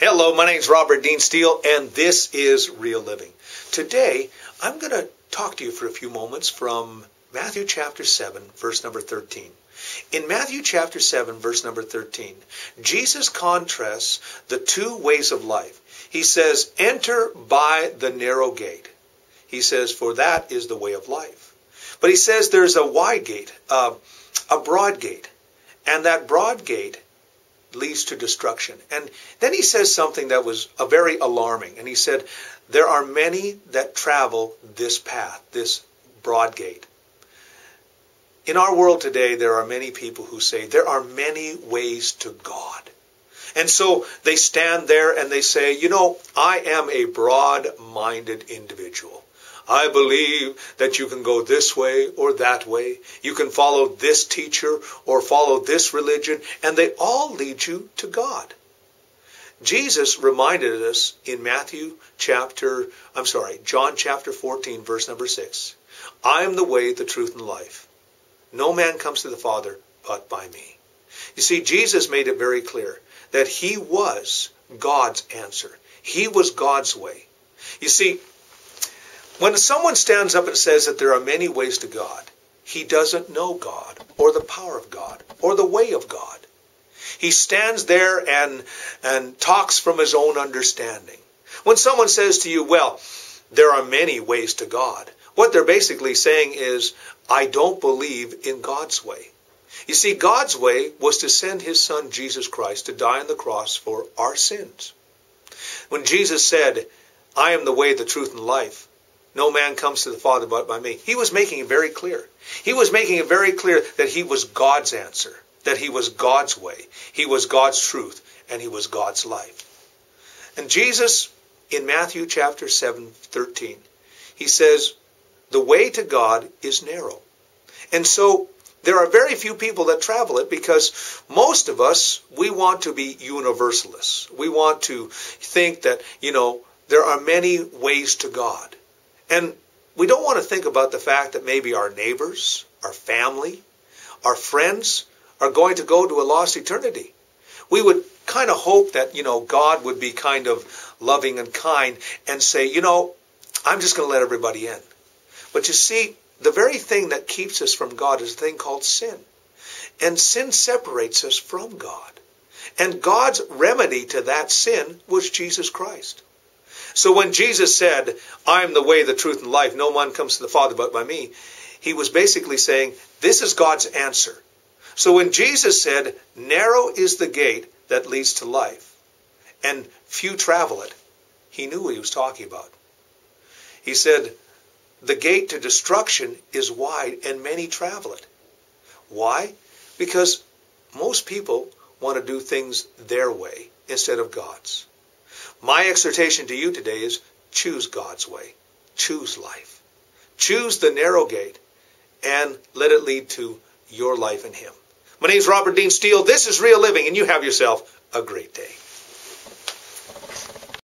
Hello, my name's Robert Dean Steele, and this is Real Living. Today, I'm going to talk to you for a few moments from Matthew chapter 7, verse number 13. In Matthew chapter 7, verse number 13, Jesus contrasts the two ways of life. He says, enter by the narrow gate. He says, for that is the way of life. But he says there's a wide gate, a broad gate, and that broad gate leads to destruction. And then he says something that was very alarming. And he said, there are many that travel this path, this broad gate. In our world today, there are many people who say there are many ways to God. And so they stand there and they say, you know, I am a broad-minded individual. I believe that you can go this way or that way. You can follow this teacher or follow this religion, and they all lead you to God. Jesus reminded us in John chapter 14, verse number 6. I am the way, the truth, and life. No man comes to the Father but by me. You see, Jesus made it very clear that he was God's answer. He was God's way. You see, when someone stands up and says that there are many ways to God, he doesn't know God or the power of God or the way of God. He stands there and talks from his own understanding. When someone says to you, well, there are many ways to God, what they're basically saying is, I don't believe in God's way. You see, God's way was to send his son Jesus Christ to die on the cross for our sins. When Jesus said, I am the way, the truth, and life, no man comes to the Father but by me, he was making it very clear. He was making it very clear that he was God's answer, that he was God's way, he was God's truth, and he was God's life. And Jesus, in Matthew chapter 7:13, he says, the way to God is narrow. And so there are very few people that travel it, because most of us, we want to be universalists. We want to think that, you know, there are many ways to God. And we don't want to think about the fact that maybe our neighbors, our family, our friends are going to go to a lost eternity. We would kind of hope that, you know, God would be kind of loving and kind and say, you know, I'm just going to let everybody in. But you see, the very thing that keeps us from God is a thing called sin. And sin separates us from God. And God's remedy to that sin was Jesus Christ. So when Jesus said, I am the way, the truth, and life, no one comes to the Father but by me, he was basically saying, this is God's answer. So when Jesus said, narrow is the gate that leads to life, and few travel it, he knew what he was talking about. He said, the gate to destruction is wide and many travel it. Why? Because most people want to do things their way instead of God's. My exhortation to you today is choose God's way. Choose life. Choose the narrow gate and let it lead to your life in him. My name is Robert Dean Steele. This is Real Living, and you have yourself a great day.